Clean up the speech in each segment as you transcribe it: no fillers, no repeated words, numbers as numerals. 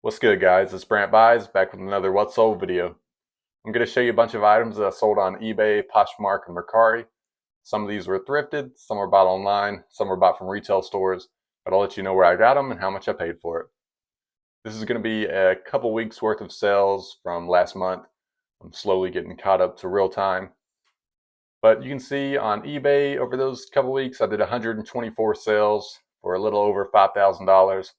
What's good, guys? It's Brant Buys back with another What Sold video. I'm going to show you a bunch of items that I sold on eBay, Poshmark, and Mercari. Some of these were thrifted, some were bought online, some were bought from retail stores, but I'll let you know where I got them and how much I paid for it. This is going to be a couple weeks worth of sales from last month. I'm slowly getting caught up to real time. But you can see on eBay over those couple weeks, I did 124 sales for a little over $5,000.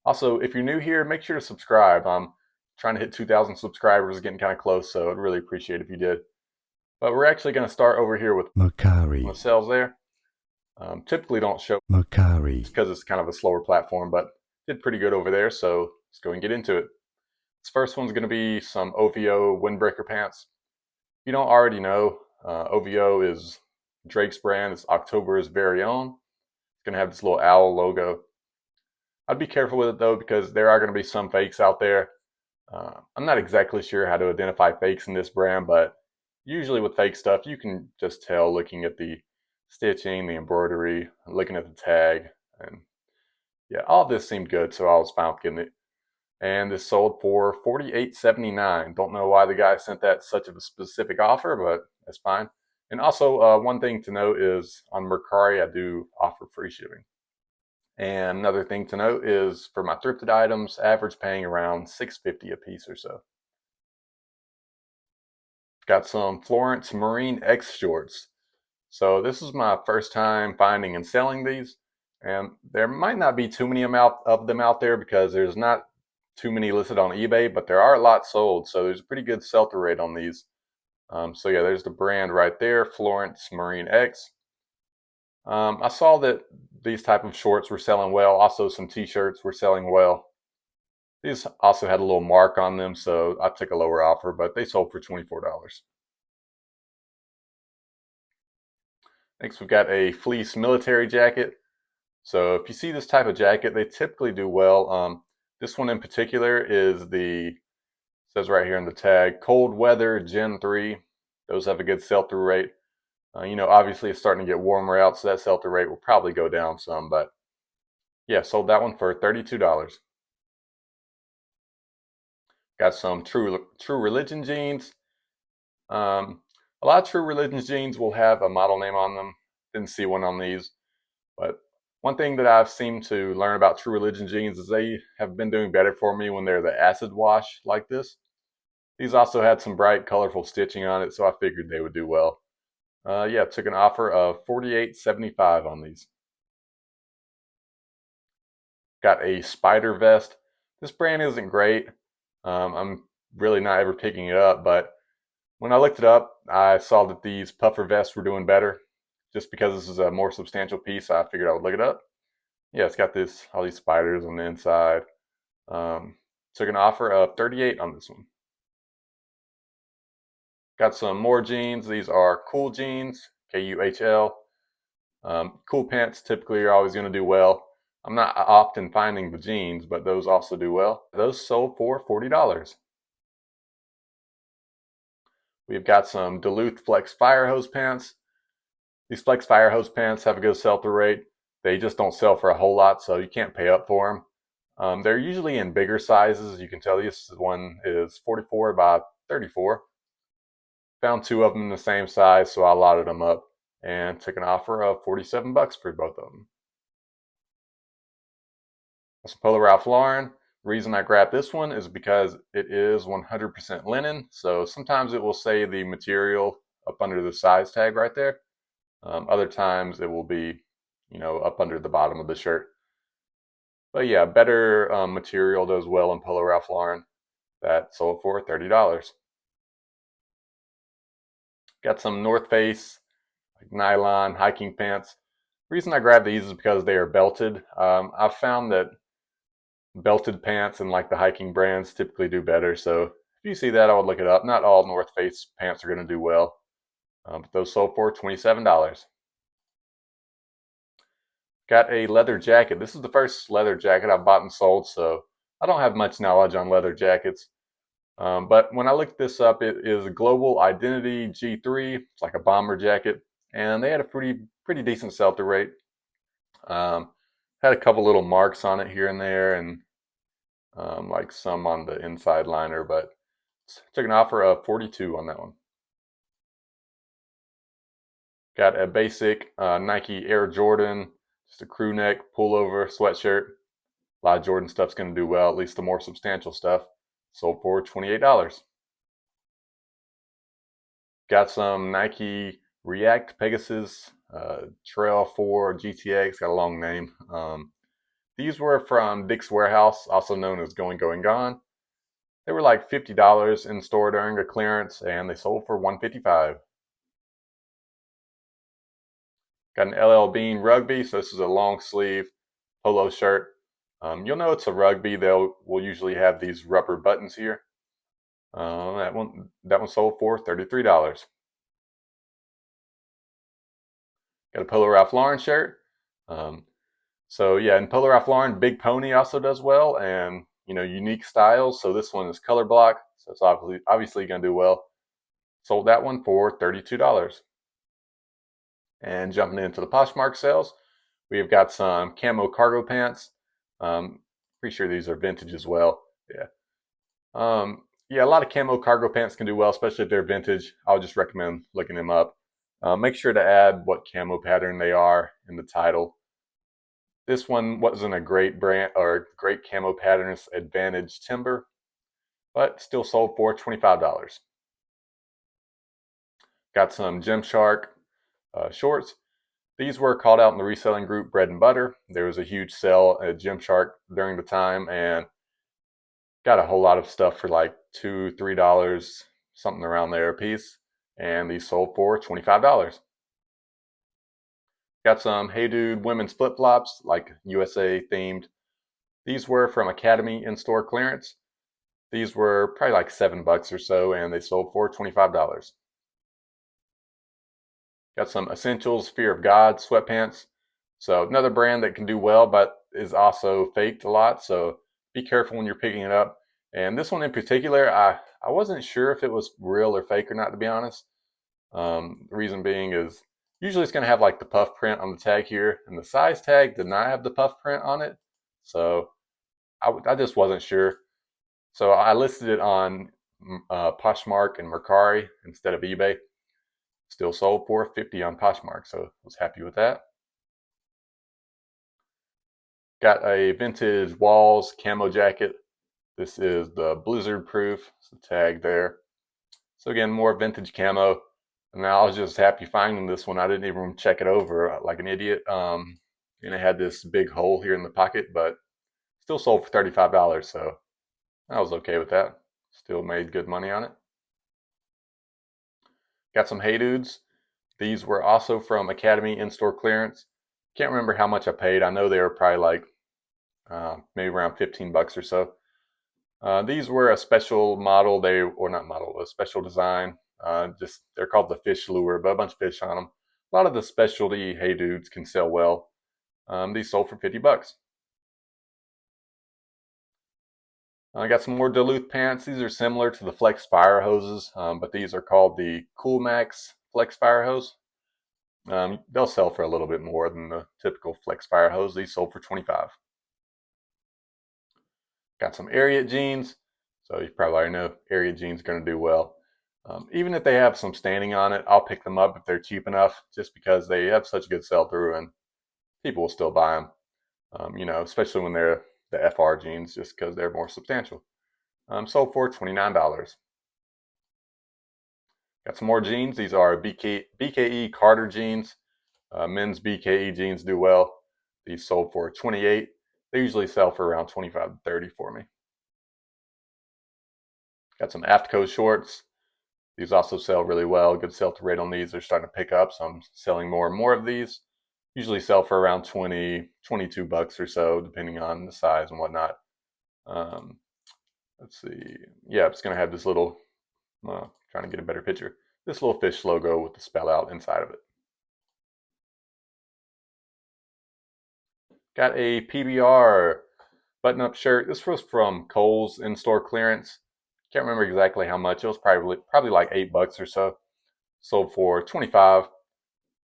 Also, if you're new here, make sure to subscribe. I'm trying to hit 2,000 subscribers, getting kind of close, so I'd really appreciate it if you did. But we're actually going to start over here with the Mercari, sales there. Typically don't show Mercari, because it's kind of a slower platform, but did pretty good over there, so let's go and get into it. This first one's going to be some OVO windbreaker pants. If you don't already know, OVO is Drake's brand. It's October's very own. It's going to have this little owl logo. I'd be careful with it though, because there are going to be some fakes out there. I'm not exactly sure how to identify fakes in this brand, but usually with fake stuff, you can just tell looking at the stitching, the embroidery, looking at the tag, and yeah, all this seemed good, so I was fine with getting it. And this sold for $48.79. Don't know why the guy sent that such of a specific offer, but that's fine. And also, one thing to note is on Mercari, I do offer free shipping. And another thing to note is for my thrifted items, average paying around $6.50 a piece or so. Got some Florence Marine X shorts. So this is my first time finding and selling these. And there might not be too many of them out there because there's not too many listed on eBay, but there are a lot sold. So there's a pretty good sell-through rate on these. So yeah, there's the brand right there, Florence Marine X. I saw that these type of shorts were selling well. Also, some t-shirts were selling well. These also had a little mark on them, so I took a lower offer, but they sold for $24. Next, we've got a fleece military jacket. So if you see this type of jacket, they typically do well. This one in particular is says right here in the tag, Cold Weather Gen 3. Those have a good sell-through rate. Obviously it's starting to get warmer out, so that sell-through rate will probably go down some, but yeah, sold that one for $32. Got some True Religion jeans. A lot of True Religion jeans will have a model name on them. Didn't see one on these, but one thing that I've seemed to learn about True Religion jeans is they have been doing better for me when they're the acid wash like this. These also had some bright, colorful stitching on it, so I figured they would do well. Yeah, took an offer of $48.75 on these. Got a spider vest. This brand isn't great. I'm really not ever picking it up, but when I looked it up, I saw that these puffer vests were doing better. Just because this is a more substantial piece, I figured I would look it up. Yeah, it's got all these spiders on the inside. Took an offer of 38 on this one. Got some more jeans. These are Cool jeans, Kuhl. Cool pants typically are always going to do well. I'm not often finding the jeans, but those also do well. Those sold for $40. We've got some Duluth Flex Fire Hose pants. These Flex Fire Hose pants have a good sell-through rate. They just don't sell for a whole lot, so you can't pay up for them. They're usually in bigger sizes. You can tell this one is 44 by 34. Found two of them in the same size, so I lotted them up and took an offer of 47 bucks for both of them. That's Polo Ralph Lauren. The reason I grabbed this one is because it is 100% linen, so sometimes it will say the material up under the size tag right there. Other times it will be, up under the bottom of the shirt. But yeah, better material does well in Polo Ralph Lauren. That sold for $30. Got some North Face like nylon hiking pants. The reason I grabbed these is because they are belted. I've found that belted pants and like the hiking brands typically do better. So if you see that, I would look it up. Not all North Face pants are going to do well, but those sold for $27. Got a leather jacket. This is the first leather jacket I've bought and sold, so I don't have much knowledge on leather jackets. But when I looked this up, it is a Global Identity G3. It's like a bomber jacket, and they had a pretty decent sell-through rate. Had a couple little marks on it here and there, and like some on the inside liner, but took an offer of 42 on that one. Got a basic Nike Air Jordan, just a crew neck pullover sweatshirt. A lot of Jordan stuff's going to do well, at least the more substantial stuff. Sold for $28. Got some Nike React Pegasus Trail 4 GTX, got a long name. These were from Dick's Warehouse, also known as Going, Going, Gone. They were like $50 in store during a clearance, and they sold for $155. Got an LL Bean Rugby, so this is a long sleeve polo shirt. You'll know it's a rugby. Will usually have these rubber buttons here. That one sold for $33. Got a Polo Ralph Lauren shirt. Um, so yeah, and Polo Ralph Lauren, Big Pony also does well, and unique styles. So this one is color block, so it's obviously going to do well. Sold that one for $32. And jumping into the Poshmark sales, we have got some camo cargo pants. Pretty sure these are vintage as well. Yeah. Yeah, a lot of camo cargo pants can do well, especially if they're vintage. I would just recommend looking them up. Make sure to add what camo pattern they are in the title. This one wasn't a great brand or great camo pattern. It's Advantage Timber, but still sold for $25. Got some Gymshark shorts. These were called out in the reselling group Bread and Butter. There was a huge sale at Gymshark during the time, and got a whole lot of stuff for like $2, $3, something around there a piece. And these sold for $25. Got some Hey Dude women's flip flops, like USA themed. These were from Academy in store clearance. These were probably like $7 or so, and they sold for $25. Got some Essentials Fear of God sweatpants. So another brand that can do well, but is also faked a lot. So be careful when you're picking it up. And this one in particular, I wasn't sure if it was real or fake or not, to be honest. The reason being is usually it's going to have like the puff print on the tag here, and the size tag did not have the puff print on it. So I just wasn't sure. So I listed it on Poshmark and Mercari instead of eBay. Still sold for $50 on Poshmark, so was happy with that. Got a vintage Walls camo jacket. This is the blizzard proof. It's the tag there. So again, more vintage camo. And I was just happy finding this one. I didn't even check it over like an idiot. And it had this big hole here in the pocket, but still sold for $35. So I was okay with that. Still made good money on it. Got some Hey Dudes. These were also from Academy in-store clearance. Can't remember how much I paid. I know they were probably like maybe around $15 or so. These were a special model. A special design. Just they're called the fish lure, but a bunch of fish on them. A lot of the specialty Hey Dudes can sell well. These sold for $50. I got some more Duluth pants. These are similar to the Flex Fire hoses, but these are called the Cool Max Flex Fire hose. They'll sell for a little bit more than the typical Flex Fire hose. These sold for $25. Got some Ariat jeans. So you probably already know Ariat jeans are going to do well. Even if they have some standing on it, I'll pick them up if they're cheap enough, just because they have such a good sell through and people will still buy them. Especially when they're the FR jeans, just because they're more substantial. Sold for $29. Got some more jeans. These are BKE Carter jeans. Men's BKE jeans do well. These sold for $28. They usually sell for around $25 to $30 for me. Got some Aftco shorts. These also sell really well. Good sell to rate on these. They're starting to pick up, so I'm selling more and more of these. Usually sell for around $22 or so, depending on the size and whatnot. Let's see. Yeah, it's going to have this little, trying to get a better picture, this little fish logo with the spell out inside of it. Got a PBR button-up shirt. This was from Kohl's in-store clearance. Can't remember exactly how much. It was probably like $8 or so. Sold for $25. A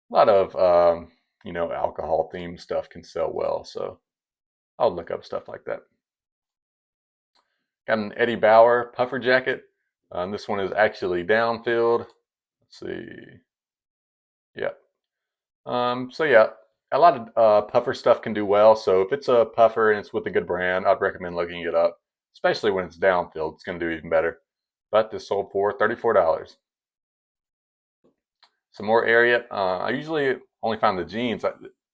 lot of alcohol themed stuff can sell well, so I'll look up stuff like that. Got an Eddie Bauer puffer jacket. This one is actually down-filled. Let's see. Yeah. So yeah, a lot of puffer stuff can do well. So if it's a puffer and it's with a good brand, I'd recommend looking it up, especially when it's down-filled. It's going to do even better. But this sold for $34. Some more area. I usually only find the jeans,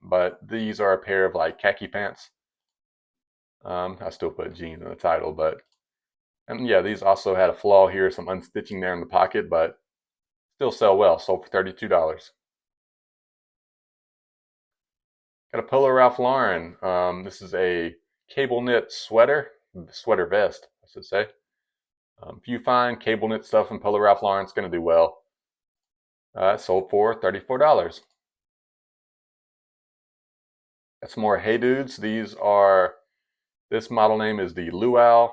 but these are a pair of like khaki pants. I still put jeans in the title, but and yeah, these also had a flaw here, some unstitching there in the pocket, but still sell well. Sold for $32. Got a Polo Ralph Lauren. This is a cable knit sweater vest, I should say. If you find cable knit stuff in Polo Ralph Lauren, it's going to do well. Sold for $34. Got some more Hey Dudes. This model name is the Luau.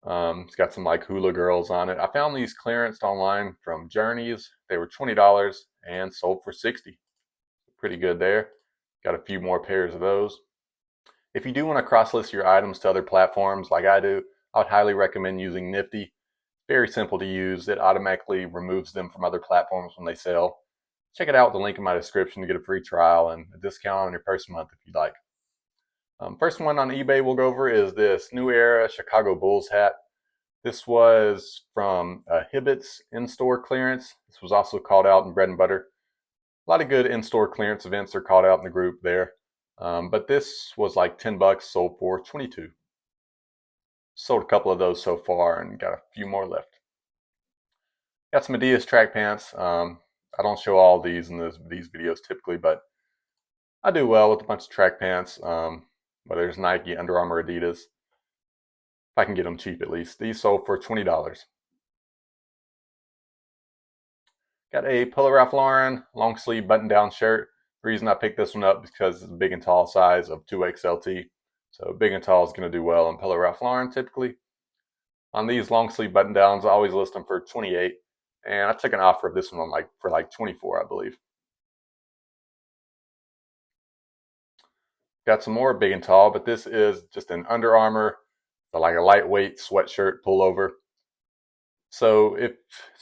It's got some like hula girls on it. I found these clearanced online from Journeys. They were $20 and sold for $60. Pretty good there. Got a few more pairs of those. If you do want to cross-list your items to other platforms like I do, I would highly recommend using Nifty. Very simple to use. It automatically removes them from other platforms when they sell. Check it out with the link in my description to get a free trial and a discount on your first month if you'd like. First one on eBay we'll go over is this New Era Chicago Bulls hat. This was from Hibbett's in-store clearance. This was also called out in Bread and Butter. A lot of good in-store clearance events are called out in the group there. But this was like $10, sold for $22. Sold a couple of those so far and got a few more left. Got some Adidas track pants. I don't show all these in these videos typically, but I do well with a bunch of track pants, whether it's Nike, Under Armour, Adidas. If I can get them cheap at least. These sold for $20. Got a Polo Ralph Lauren long sleeve button down shirt. The reason I picked this one up is because it's a big and tall size of 2XLT. So big and tall is going to do well in Polo Ralph Lauren typically. On these long sleeve button downs, I always list them for $28. And I took an offer of this one for like $24, I believe. Got some more big and tall, but this is just an Under Armour, like a lightweight sweatshirt pullover. So if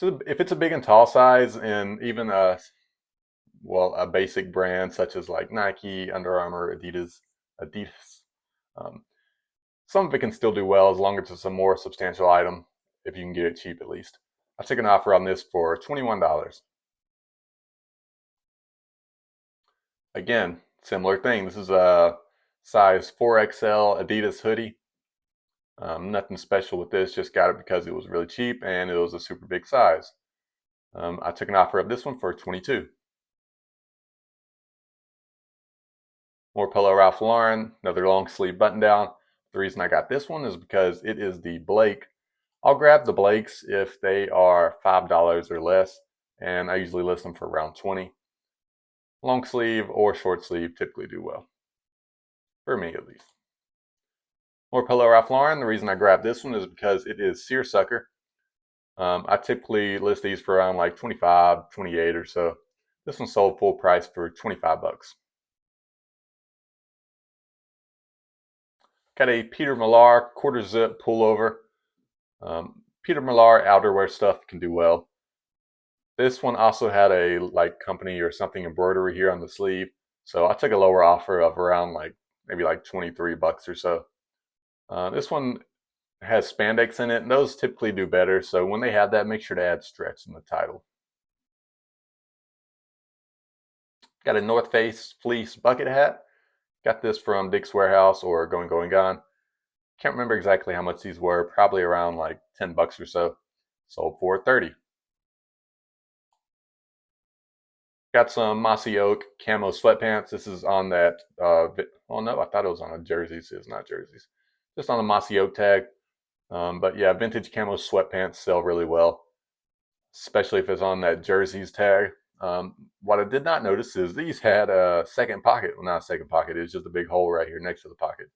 it's a big and tall size, and even a basic brand such as like Nike, Under Armour, Adidas, some of it can still do well as long as it's a more substantial item. If you can get it cheap, at least. I took an offer on this for $21. Again, similar thing. This is a size 4XL Adidas hoodie. Nothing special with this, just got it because it was really cheap and it was a super big size. I took an offer of this one for $22. More Polo Ralph Lauren, another long sleeve button down. The reason I got this one is because it is the Blake. I'll grab the Blakes if they are $5 or less, and I usually list them for around $20. Long sleeve or short sleeve typically do well, for me at least. More Polo Ralph Lauren. The reason I grabbed this one is because it is seersucker. I typically list these for around like 25, 28 or so. This one sold full price for $25. Got a Peter Millar quarter zip pullover. Peter Millar outerwear stuff can do well. This one also had a like company or something embroidery here on the sleeve. So I took a lower offer of around maybe like $23 or so. This one has spandex in it, and those typically do better. So when they have that, make sure to add stretch in the title. Got a North Face fleece bucket hat. Got this from Dick's Warehouse or Going Gone. Can't remember exactly how much these were. Probably around like $10 or so. Sold for $30. Got some Mossy Oak camo sweatpants. This is on that. Oh no, I thought it was on a jerseys. It's not jerseys. Just on the Mossy Oak tag. But yeah, vintage camo sweatpants sell really well, especially if it's on that jerseys tag. What I did not notice is these had a second pocket. Well, not a second pocket. It's just a big hole right here next to the pocket.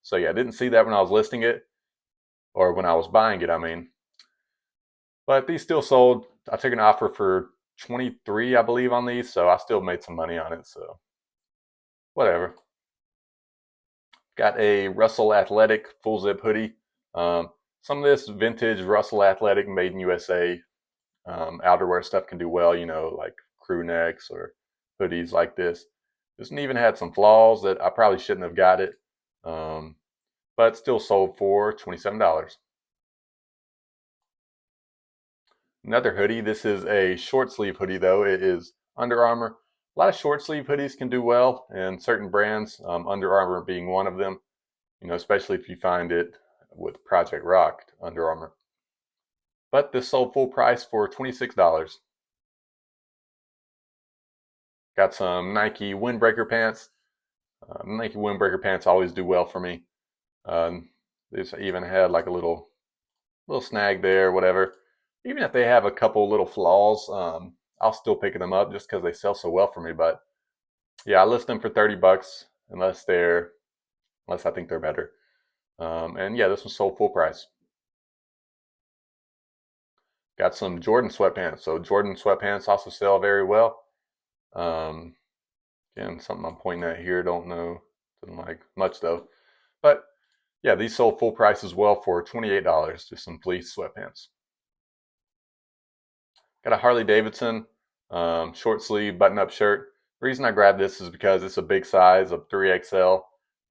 So yeah, I didn't see that when I was listing it, or when I was buying it, I mean. But these still sold. I took an offer for 23, I believe, on these, so I still made some money on it, so whatever. Got a Russell Athletic full zip hoodie. Some of this vintage Russell Athletic made in USA outerwear stuff can do well, like crew necks or hoodies like this. This one even had some flaws that I probably shouldn't have got it, um, but still sold for $27. Another hoodie. This is a short sleeve hoodie though. It is Under Armour. A lot of short sleeve hoodies can do well, and certain brands, Under Armour being one of them. Especially if you find it with Project Rock Under Armour. But this sold full price for $26. Got some Nike windbreaker pants. Nike windbreaker pants always do well for me. This even had like a little snag there, whatever. Even if they have a couple little flaws, I'll still pick them up just because they sell so well for me. But yeah, I list them for $30 unless I think they're better. And yeah, this one sold full price. Got some Jordan sweatpants. So Jordan sweatpants also sell very well. Um, Again, something I'm pointing at here, don't know, didn't like much though. But yeah, these sold full price as well for $28, just some fleece sweatpants. Got a Harley Davidson short sleeve button up shirt. The reason I grabbed this is because it's a big size of 3XL.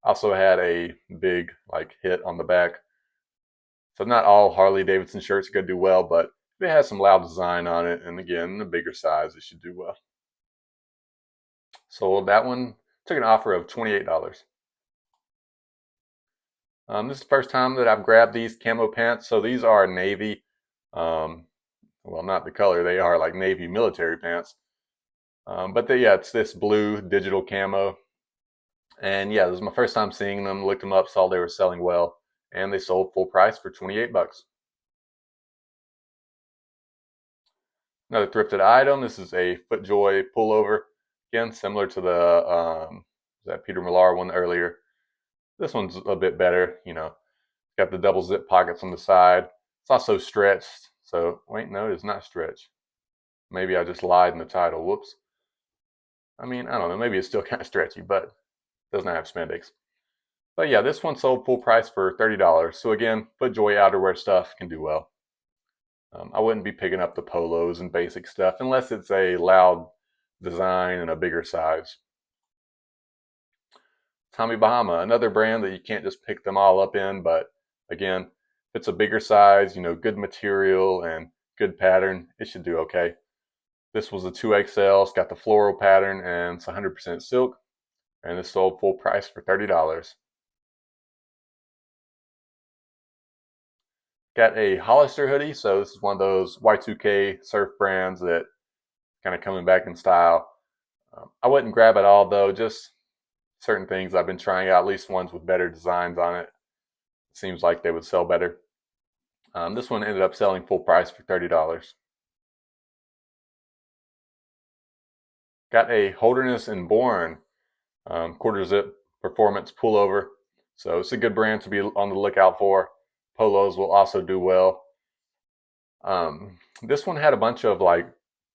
Also had a big like hit on the back. So not all Harley Davidson shirts are going to do well, but if it has some loud design on it, and again, the bigger size, it should do well. Sold that one. Took an offer of $28. This is the first time that I've grabbed these camo pants. So these are navy. Well, not the color. They are like navy military pants. But yeah, it's this blue digital camo. And yeah, this is my first time seeing them. Looked them up, saw they were selling well, and they sold full price for $28. Another thrifted item. This is a FootJoy pullover. Again, similar to the that Peter Millar one earlier. This one's a bit better. Got the double zip pockets on the side. It's also stretched. So wait, no, it's not stretched. Maybe I just lied in the title. Whoops. I mean, I don't know. Maybe it's still kind of stretchy, but it doesn't have spandex. But yeah, this one sold full price for $30. So again, FootJoy outerwear stuff can do well. I wouldn't be picking up the polos and basic stuff unless it's a loud design and a bigger size. Tommy Bahama, another brand that you can't just pick them all up in, but again, if it's a bigger size, good material and good pattern, it should do okay. This was a 2XL. It's got the floral pattern and it's 100% silk, and this sold full price for $30. Got a Hollister hoodie. So this is one of those Y2K surf brands that kind of coming back in style. I wouldn't grab it all though, just certain things I've been trying out, at least ones with better designs on it. It seems like they would sell better. This one ended up selling full price for $30. Got a Holderness and Bourne quarter zip performance pullover. So it's a good brand to be on the lookout for. Polos will also do well. This one had a bunch of like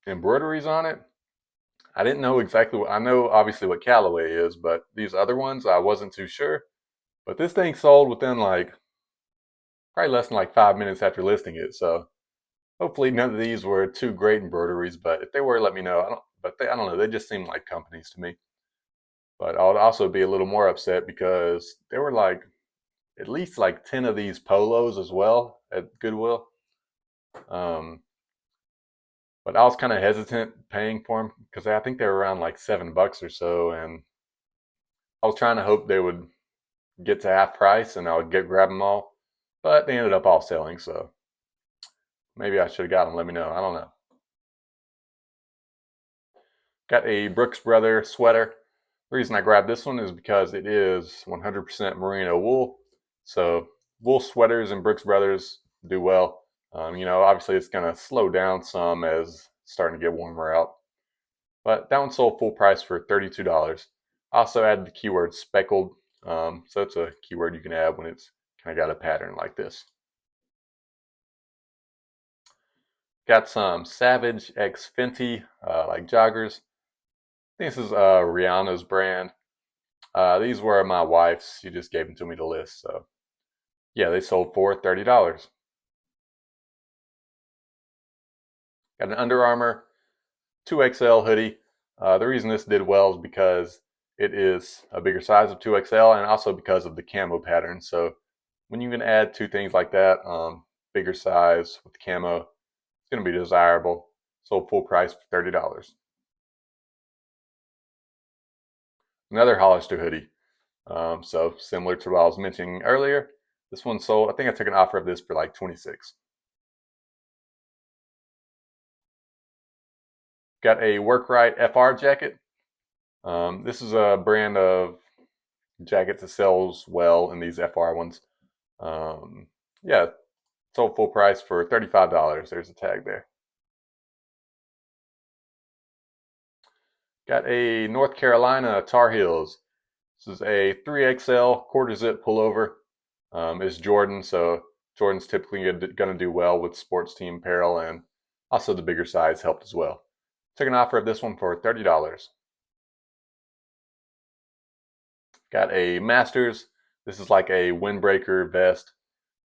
embroideries on it. I didn't know exactly I know obviously what Callaway is, but these other ones I wasn't too sure. But this thing sold within like probably less than like 5 minutes after listing it. So hopefully none of these were too great embroideries, but if they were, let me know. I don't know. They just seem like companies to me. But I would also be a little more upset because there were like at least like 10 of these polos as well at Goodwill. Um, but I was kind of hesitant paying for them because I think they were around like $7 or so, and I was trying to hope they would get to half price and I would grab them all. But they ended up all selling, so maybe I should have got them. Let me know. I don't know. Got a Brooks Brother sweater. The reason I grabbed this one is because it is 100% merino wool. So wool sweaters and Brooks Brothers do well. Obviously it's going to slow down some as it's starting to get warmer out. But that one sold full price for $32. I also added the keyword speckled. So that's a keyword you can add when it's kind of got a pattern like this. Got some Savage X Fenty, like joggers. I think this is Rihanna's brand. These were my wife's. She just gave them to me to list. So Yeah, they sold for $30. Got an Under Armour 2XL hoodie. The reason this did well is because it is a bigger size of 2XL and also because of the camo pattern. So when you can add two things like that, bigger size with camo, it's going to be desirable. Sold full price for $30. Another Hollister hoodie. So similar to what I was mentioning earlier, this one sold. I think I took an offer of this for like 26. Got a Workrite FR jacket. This is a brand of jackets that sells well in these FR ones. Yeah, sold full price for $35. There's a tag there. Got a North Carolina Tar Heels. This is a 3XL quarter zip pullover. It's Jordan, so Jordan's typically going to do well with sports team apparel, and also the bigger size helped as well. Took an offer of this one for $30. Got a Masters. This is like a windbreaker vest.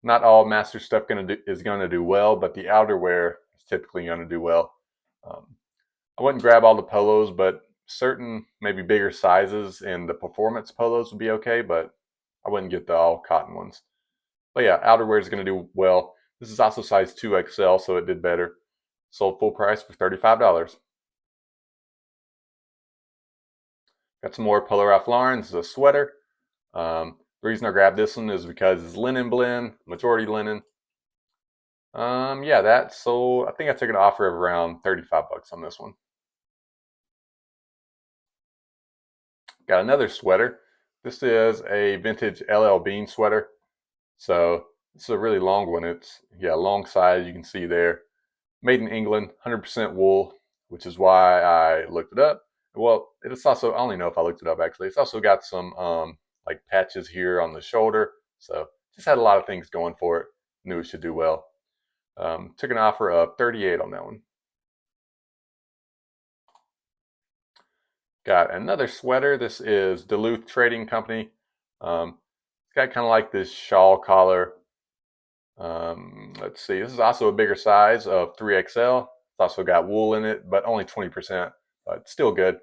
Not all Masters stuff is going to do well, but the outerwear is typically going to do well. Um, I wouldn't grab all the polos, but certain maybe bigger sizes in the performance polos would be okay, but I wouldn't get the all cotton ones. But yeah, outerwear is going to do well. This is also size 2XL, so it did better. Sold full price for $35. Got some more Polo Ralph Lauren. This is a sweater. The reason I grabbed this one is because it's linen blend, majority linen. Yeah, that sold. I think I took an offer of around 35 bucks on this one. Got another sweater. This is a vintage LL Bean sweater. So this is a really long one. It's, yeah, long size. You can see there. Made in England, 100% wool, which is why I looked it up. Well, it's also, I only know if I looked it up actually. It's also got some like patches here on the shoulder. So just had a lot of things going for it. Knew it should do well. Took an offer of 38 on that one. Got another sweater. This is Duluth Trading Company. It's got kind of like this shawl collar. Let's see. This is also a bigger size of 3XL. It's also got wool in it, but only 20%, but still good.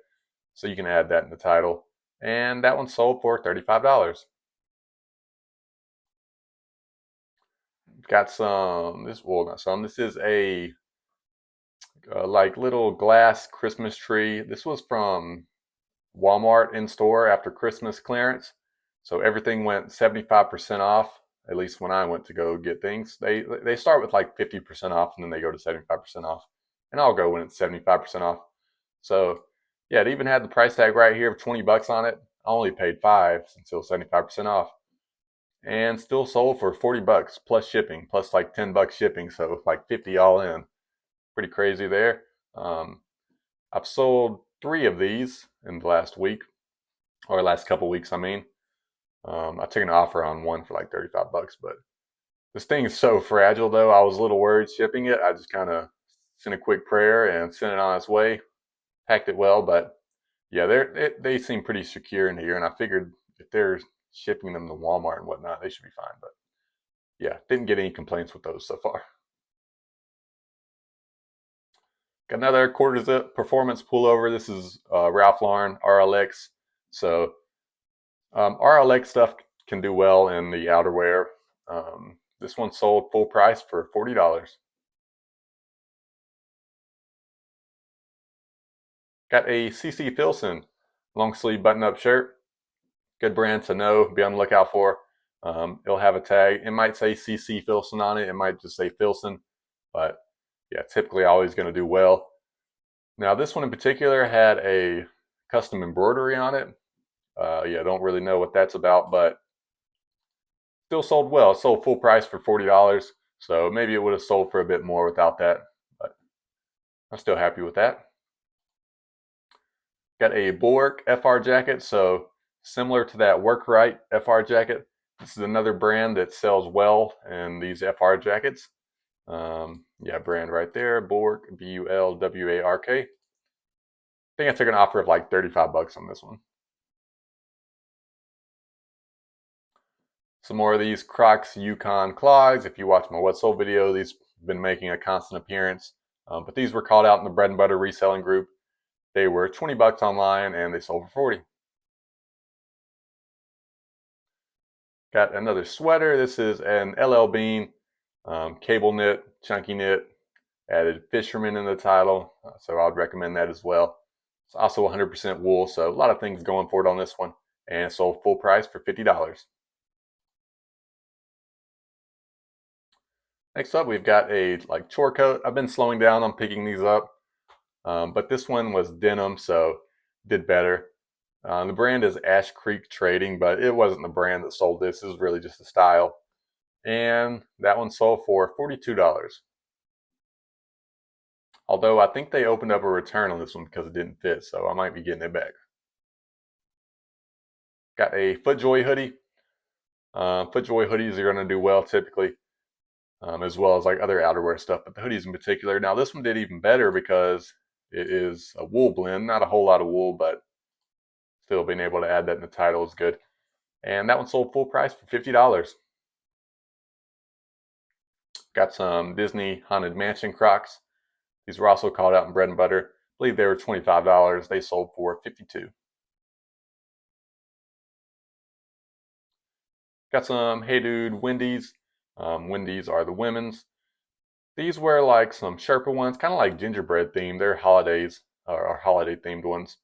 So you can add that in the title. And that one sold for $35. Got some, this, well, not some, this is a like little glass Christmas tree. This was from Walmart in store after Christmas clearance. So everything went 75% off, at least when I went to go get things. They start with like 50% off and then they go to 75% off. And I'll go when it's 75% off. So yeah, it even had the price tag right here of 20 bucks on it. I only paid 5 since it was 75% off. And still sold for 40 bucks plus shipping, plus like 10 bucks shipping, so like 50 all in. Pretty crazy there. Um, I've sold 3 of these in the last week, or last couple weeks, I mean. I took an offer on one for like 35 bucks, but this thing is so fragile though. I was a little worried shipping it. I just kind of sent a quick prayer and sent it on its way. Packed it well, but yeah, they seem pretty secure in here, and I figured if they're shipping them to Walmart and whatnot, they should be fine. But yeah, didn't get any complaints with those so far. Got another quarter zip performance pullover. This is Ralph Lauren RLX. So RLX stuff can do well in the outerwear. This one sold full price for $40. Got a CC Filson long sleeve button up shirt. Good brand to know, be on the lookout for. It'll have a tag. It might say CC Filson on it. It might just say Filson, but yeah, typically always going to do well. Now this one in particular had a custom embroidery on it. Yeah, don't really know what that's about, but still sold well. It sold full price for $40. So maybe it would have sold for a bit more without that, but I'm still happy with that. Got a Bulwark FR jacket, so similar to that Workrite FR jacket. This is another brand that sells well in these FR jackets. Yeah, brand right there, Bulwark, Bulwark. I think I took an offer of like 35 bucks on this one. Some more of these Crocs Yukon clogs. If you watch my What Sold video, these have been making a constant appearance. But these were called out in the bread and butter reselling group. They were 20 bucks online and they sold for 40. Got another sweater. This is an LL Bean cable knit, chunky knit. Added fisherman in the title, so I'd recommend that as well. It's also 100% wool, so a lot of things going for it on this one, and it sold full price for $50. Next up, we've got a chore coat. I've been slowing down on picking these up, but this one was denim, so did better. The brand is Ash Creek Trading, but it wasn't the brand that sold this. It was really just a style, and that one sold for $42. Although I think they opened up a return on this one because it didn't fit, so I might be getting it back. Got a FootJoy hoodie. FootJoy hoodies are going to do well typically, as well as other outerwear stuff, but the hoodies in particular. Now this one did even better because it is a wool blend, not a whole lot of wool, but still being able to add that in the title is good. And that one sold full price for $50. Got some Disney Haunted Mansion Crocs. These were also called out in bread and butter. I believe they were $25. They sold for $52. Got some Hey Dude Wendy's. Wendy's are the women's. These were some Sherpa ones, kind of like gingerbread themed. They're holidays, or holiday themed ones.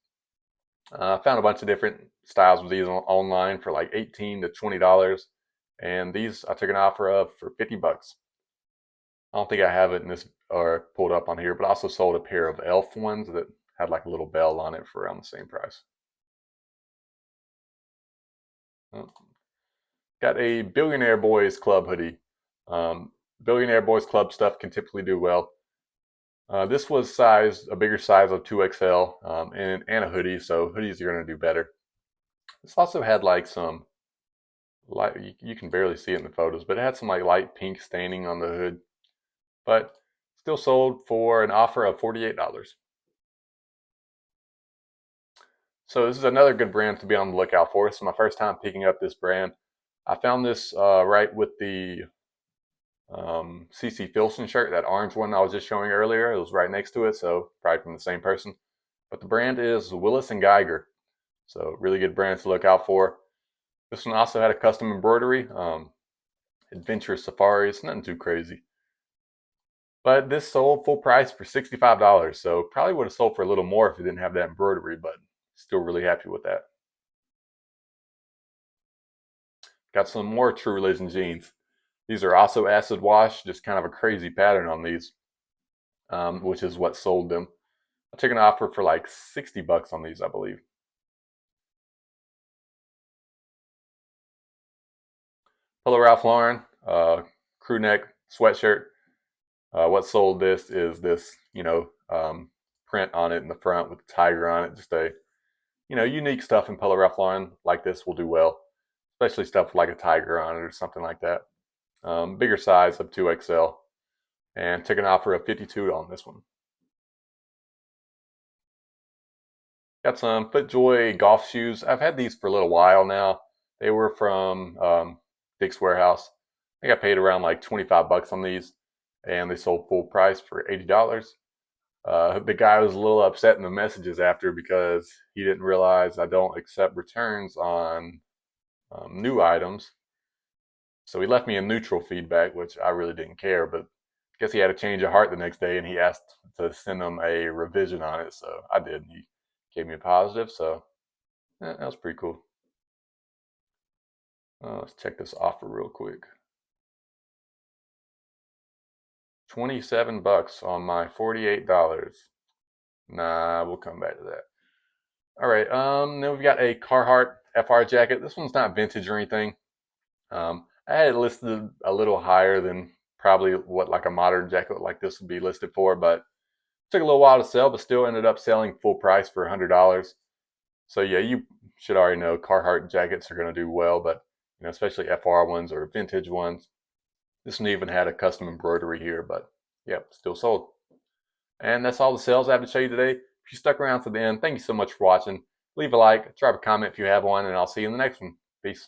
I found a bunch of different styles with these online for $18 to $20. And these I took an offer of for 50 bucks. I don't think I have it in this or pulled up on here, but I also sold a pair of elf ones that had a little bell on it for around the same price. Got a Billionaire Boys Club hoodie. Billionaire Boys Club stuff can typically do well. This was a bigger size of 2XL, and a hoodie, so hoodies are going to do better. This also had some light, you can barely see it in the photos, but it had some light pink staining on the hood, but still sold for an offer of $48. So this is another good brand to be on the lookout for. This is my first time picking up this brand. I found this right with the CC Filson shirt, that orange one I was just showing earlier. It was right next to it, so probably from the same person. But the brand is Willis & Geiger, so really good brand to look out for. This one also had a custom embroidery, Adventure Safaris, nothing too crazy. But this sold full price for $65, so probably would have sold for a little more if it didn't have that embroidery, but still really happy with that. Got some more True Religion jeans. These are also acid wash, just kind of a crazy pattern on these, which is what sold them. I took an offer for 60 bucks on these, I believe. Hello Ralph Lauren, crew neck sweatshirt. What sold this is this, print on it in the front with the tiger on it. Just a, unique stuff in Polo Ralph Lauren like this will do well, especially stuff with a tiger on it or something like that. Bigger size of 2XL, and took an offer of $52 on this one. Got some FootJoy golf shoes. I've had these for a little while now. They were from Dick's Warehouse. I got paid around 25 bucks on these, and they sold full price for $80. The guy was a little upset in the messages after because he didn't realize I don't accept returns on new items. So he left me a neutral feedback, which I really didn't care, but I guess he had a change of heart the next day and he asked to send him a revision on it. So I did. He gave me a positive, so that was pretty cool. Let's check this offer real quick. 27 bucks on my $48. Nah, we'll come back to that. All right, then we've got a Carhartt FR jacket. This one's not vintage or anything. I had it listed a little higher than probably what a modern jacket like this would be listed for, but it took a little while to sell, but still ended up selling full price for $100. So yeah, you should already know Carhartt jackets are going to do well, but especially FR ones or vintage ones. This one even had a custom embroidery here, but yep, still sold. And that's all the sales I have to show you today. If you stuck around to the end, thank you so much for watching. Leave a like, drop a comment if you have one, and I'll see you in the next one. Peace.